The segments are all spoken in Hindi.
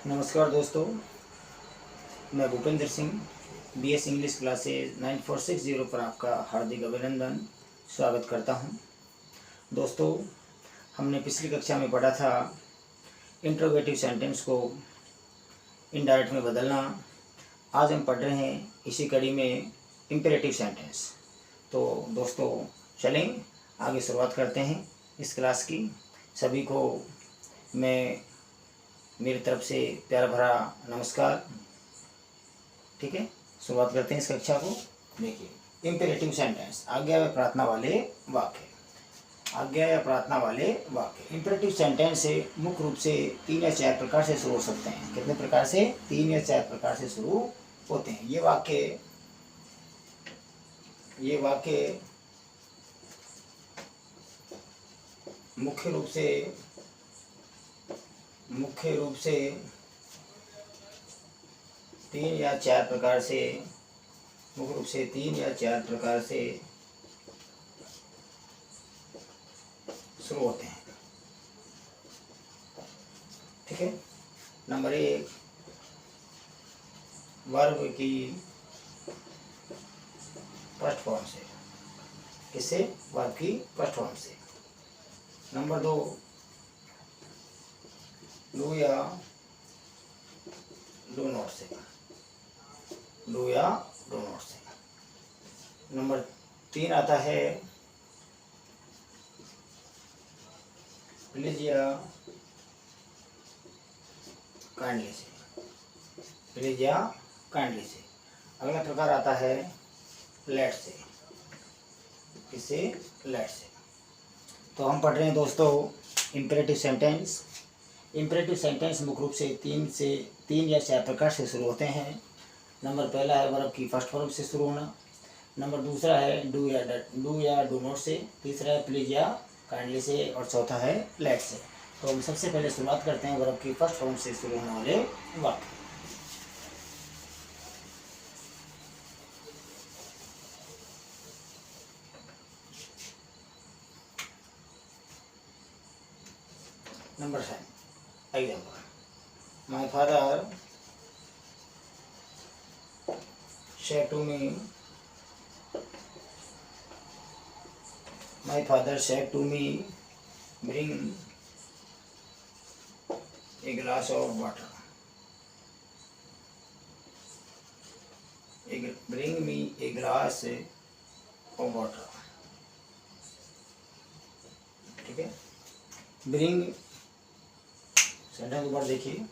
नमस्कार दोस्तों, मैं Bhupendra Singh BS English classes 9460 पर आपका हार्दिक अभिनंदन स्वागत करता हूं। दोस्तों, हमने पिछली कक्षा में पढ़ा था इंट्रोगेटिव सेंटेंस को इनडायरेक्ट में बदलना। आज हम पढ़ रहे हैं इसी कड़ी में इम्पेरेटिव सेंटेंस। तो दोस्तों चलें आगे शुरुआत करते हैं इस क्लास की। सभी को मैं मेरी तरफ से प्यार भरा नमस्कार। ठीक है, शुरुआत करते हैं इस कक्षा को। देखिए, इम्पेरेटिव सेंटेंस, आज्ञा या प्रार्थना वाले वाक्य। आज्ञा या प्रार्थना वाले वाक्य इम्पेरेटिव सेंटेंस से मुख्य रूप से 3 या 4 प्रकार से शुरू हो सकते हैं। कितने प्रकार से? 3 या 4 प्रकार से शुरू होते हैं। ये वाक्य मुख्य रूप से 3 या 4 प्रकार से शुरू होते हैं। ठीक है, नंबर 1, वर्ब की फर्स्ट फॉर्म से। किससे? वर्ब की फर्स्ट फॉर्म से। नंबर 2, डू या डू नॉट से। डू या डू नॉट से। नंबर 3 आता है प्लीज या काइंडली से। प्लीज या काइंडली से। अगला प्रकार आता है लेट से। किससे? लेट से। तो हम पढ़ रहे हैं दोस्तों इम्पेरेटिव सेंटेंस। इम्पेरेटिव सेंटेंस मुख्य रूप से 3 या 4 प्रकार से शुरू होते हैं। नंबर पहला है वर्ब की फर्स्ट फॉर्म से शुरू होना। नंबर दूसरा है डू या डू नॉट से। तीसरा है प्लीज या काइंडली से। और चौथा है लेट से। तो हम सबसे पहले शुरुआत करते हैं वर्ब की फर्स्ट फॉर्म से शुरू होने वाले वाक्य। Number 7, example. My father said to me, bring a glass of water. Bring me a glass of water. ठीक है, bring सेंटेंस ऊपर देखिए।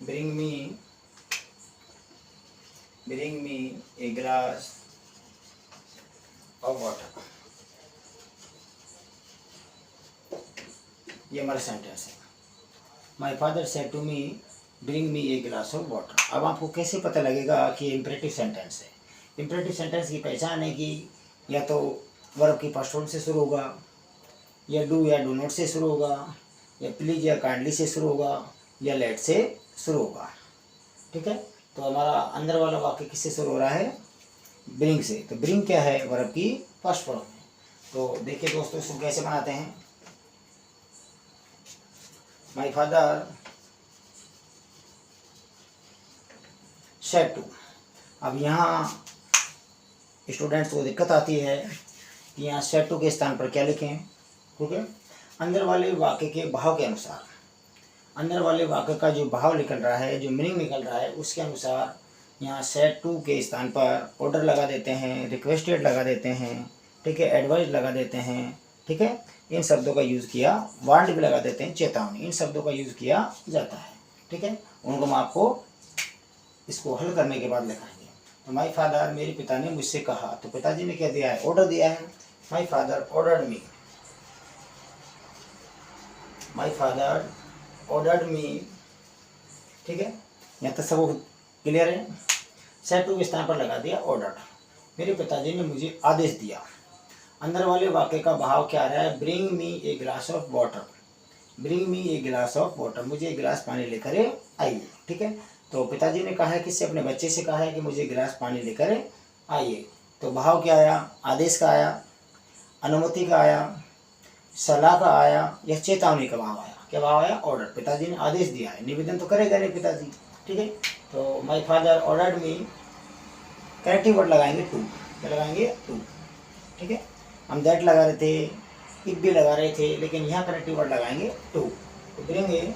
Bring me a glass of water। ये हमारा सेंटेंस है। My father said to me, bring me a glass of water। अब आपको कैसे पता लगेगा कि ये इम्पेरेटिव सेंटेंस है? इम्पेरेटिव सेंटेंस की पहचान है कि या तो वर्ब की फर्स्ट फॉर्म से शुरू होगा, या डू या डू नॉट से शुरू होगा, या प्लीज या काइंडली से शुरू होगा, या लेट से शुरू होगा। ठीक है, तो हमारा अंदर वाला वाक्य किससे शुरू हो रहा है? ब्रिंग से। तो ब्रिंग क्या है? वर्ब की फर्स्ट फॉर्म है। तो देखिए दोस्तों, इसको कैसे बनाते हैं। My father said to. अब यहाँ स्टूडेंट्स को दिक्कत आती है कि यहाँ सेड टू के स्थान पर क्या लिखें। ठीक है, अंदर वाले वाक्य के भाव के अनुसार, अंदर वाले वाक्य का जो भाव निकल रहा है, जो मीनिंग निकल रहा है, उसके अनुसार यहाँ सेड टू के स्थान पर ऑर्डर लगा देते हैं, रिक्वेस्टेड लगा देते हैं। ठीक है, एडवाइस लगा देते हैं। ठीक है, इन शब्दों का यूज़ किया, वार्निंग भी लगा देते हैं, चेतावनी, इन शब्दों का यूज़ किया जाता है। ठीक है, उनको हम आपको इसको हल करने के बाद लिखाएंगे। तो माई फादर, मेरे पिता ने मुझसे कहा। तो पिताजी ने क्या दिया है? ऑर्डर दिया है। माई फादर ऑर्डर्ड मी। माई फादर ऑर्डर्ड मी। ठीक है, यहाँ तक सब क्लियर है। सेड टू के स्थान पर लगा दिया ऑर्डर। मेरे पिताजी ने मुझे आदेश दिया। अंदर वाले वाक्य का भाव क्या आ रहा है? Bring me a glass of water. Bring me a glass of water, मुझे एक गिलास पानी लेकर आइए। ठीक है, तो पिताजी ने कहा है किससे? अपने बच्चे से कहा है कि मुझे गिलास पानी लेकर आइए। तो भाव क्या आया? आदेश का आया, अनुमति का आया, सलाह का आया या चेतावनी का भाव आया? क्या भाव आया, ऑर्डर। पिताजी ने आदेश दिया है, निवेदन तो करेगा नहीं पिताजी, ठीक है। तो my father ordered me, connective word लगाएंगे टू, क्या लगाएंगे, टू, ठीक है। हम दैट लगा रहे थे, इफ भी लगा रहे थे, लेकिन यहाँ कनेक्टिव वर्ड लगाएंगे टू। तो ब्रिंग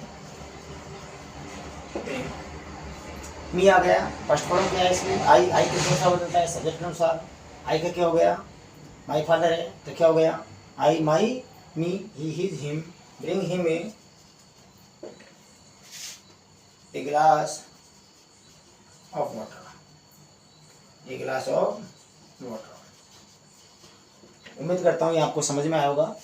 मी आ गया, फर्स्ट फॉर्म क्या है इसमें, आई के अनुसार बदलता है, सब्जेक्ट के अनुसार। आई का क्या हो गया, माई फादर है तो क्या हो गया, I my, me he his him, bring him a glass of water, a glass of water. उम्मीद करता हूँ ये आपको समझ में आया होगा,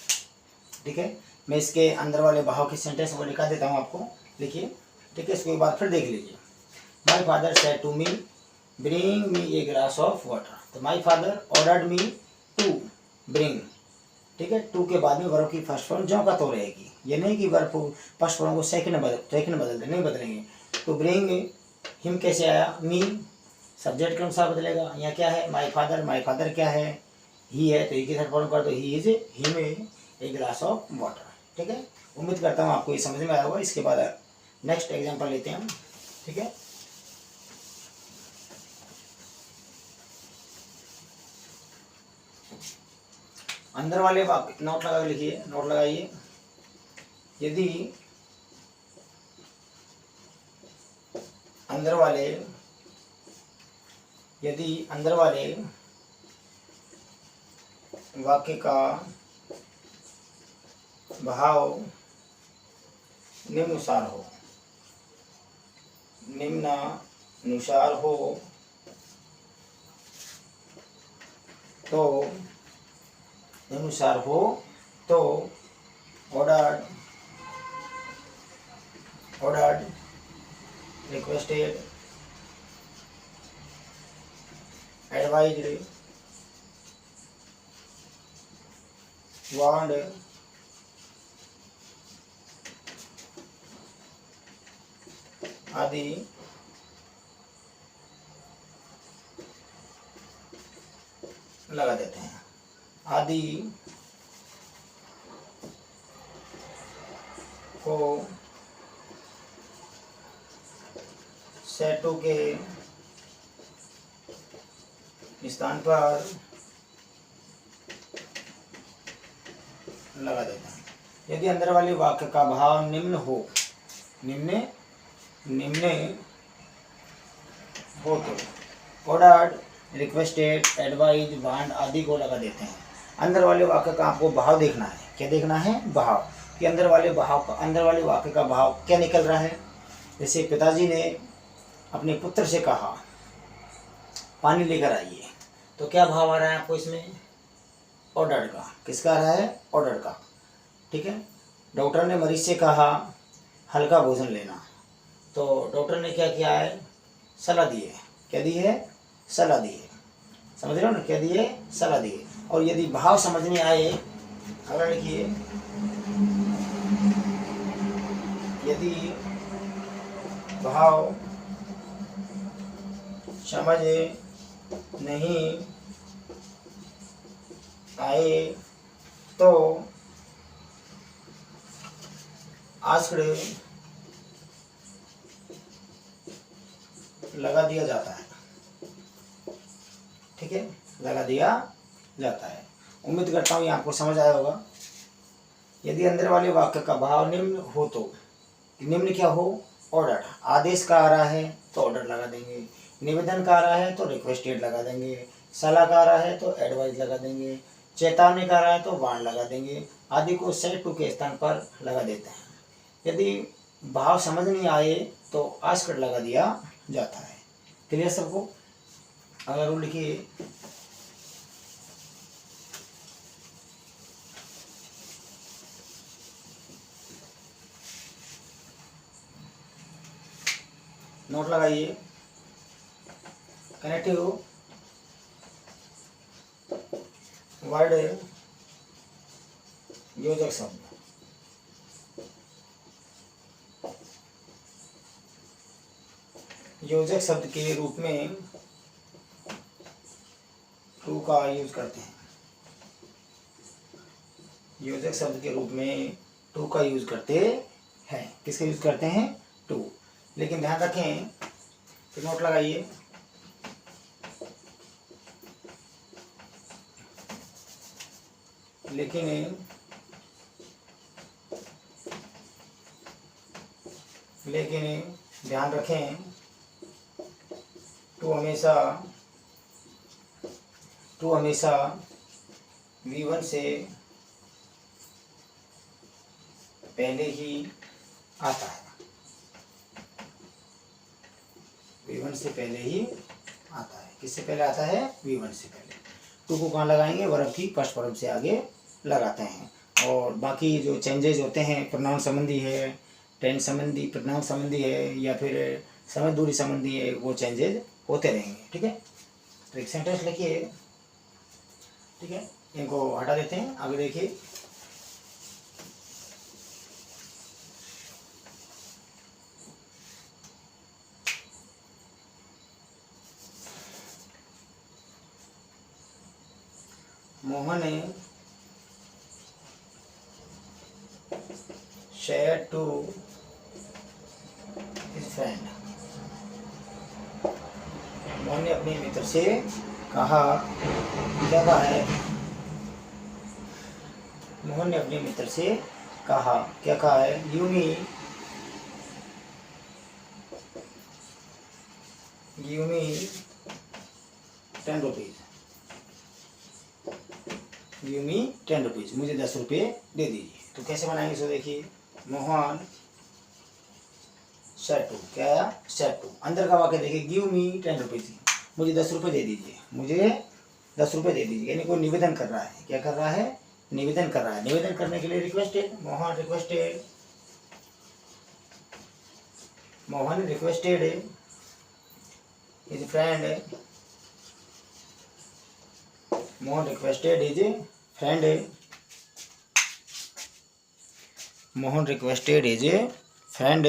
ठीक है। मैं इसके अंदर वाले भाव के सेंटेंस को लिखा देता हूँ आपको, लिखिए, ठीक है। इसको एक बार फिर देख लीजिए। My father said to me bring me a glass of water. तो my father ordered me to bring, ठीक है। टू के बाद में वर्ब की फर्स्ट फॉर्म ज्यों का तो रहेगी, ये नहीं कि वर्ब फर्स्ट फॉर्म को सेकंड बदल दे, नहीं बदलेंगे। तो ब्रिंग हिम कैसे आया, मी सब्जेक्ट के अनुसार बदलेगा। यहाँ क्या है, माई फादर क्या है, ही है, तो ही की थर्ड फॉर्म कर दो, he is him a glass of water, ठीक है। उम्मीद करता हूँ आपको ये समझ में आया होगा। इसके बाद नेक्स्ट एग्जाम्पल लेते हैं हम, ठीक है। अंदर वाले वाक्य नोट लगा लिखिए, नोट लगाइए। यदि अंदर वाले वाक्य का भाव निम्नानुसार हो तो ordered, requested, advised, warned, आदि लगा देते हैं। आदि को सेटू के स्थान पर लगा देते हैं। यदि अंदर वाले वाक्य का भाव निम्न हो तो ऑर्डर्ड, रिक्वेस्टेड, एडवाइज, वांड आदि को लगा देते हैं। अंदर वाले वाक्य का आपको भाव देखना है। क्या देखना है, भाव, कि अंदर वाले वाक्य का भाव क्या निकल रहा है। जैसे पिताजी ने अपने पुत्र से कहा पानी लेकर आइए, तो क्या भाव आ रहा है आपको इसमें, ऑर्डर्ड का। किसका आ रहा है, ऑर्डर्ड का, ठीक है। डॉक्टर ने मरीज से कहा हल्का भोजन लेना, तो डॉक्टर ने क्या किया है, सलाह दी है। क्या दी है, सलाह दी है। समझ रहे हो ना, क्या दी है, सलाह दी है। और यदि भाव समझने आए, अगर लिखिए, यदि भाव समझ नहीं आए तो आस्क्ड लगा दिया जाता है, ठीक है, लगा दिया जाता है। उम्मीद करता हूँ ये आपको समझ आया होगा। यदि अंदर वाले वाक्य का भाव निम्न हो तो, निम्न क्या हो, ऑर्डर, आदेश का आ रहा है तो ऑर्डर लगा देंगे, निवेदन का आ रहा है तो रिक्वेस्टेड लगा देंगे, सलाह का आ रहा है तो एडवाइस लगा देंगे, चेतावनी का आ रहा है तो वार्न लगा देंगे, आदि को सेट टू के स्थान पर लगा देते हैं। यदि भाव समझ नहीं आए तो आस्क्ड लगा दिया जाता है। क्लियर सबको। अगर वो लिखिए, नोट लगाइए, कनेक्टिव वर्ड योजक शब्द, योजक शब्द के रूप में टू का यूज करते हैं। योजक शब्द के रूप में टू का यूज करते है, किसका यूज़ करते हैं, टू। लेकिन ध्यान रखें, तो नोट लगाइए, लेकिन ध्यान रखें, टू हमेशा V1 से पहले ही आता है, V1 से पहले ही आता है। किससे पहले आता है, V1 से पहले। टू को कहाँ लगाएंगे, वर्ब की फर्स्ट फॉर्म से आगे लगाते हैं। और बाकी जो चेंजेज होते हैं, प्रोनाउन संबंधी है, टेंस संबंधी, प्रोनाउन संबंधी है, या फिर समय दूरी संबंधी है, वो चेंजेज होते रहेंगे। ठीक है, तो एक सेंटेंस लिखिए। ठीक है, इनको हटा देते हैं, आगे देखिए। Mohan shared to his friend। Mohan ने अपने मित्र से कहा, क्या कहा है, मोहन ने अपने मित्र से कहा, क्या कहा है, give me 10 rupees, give me 10 rupees, मुझे 10 रुपये दे दीजिए। तो कैसे बनाएंगे इसको देखिए, मोहन सेड टू, क्या सेड टू, अंदर का वाक्य देखिए, गिव मी 10 रुपीज़, मुझे 10 रुपये दे दीजिए, मुझे 10 रुपये दे दीजिए, यानी कोई निवेदन कर रहा है। क्या कर रहा है, निवेदन कर रहा है। निवेदन करने के लिए requested, Mohan requested his friend, Mohan requested his friend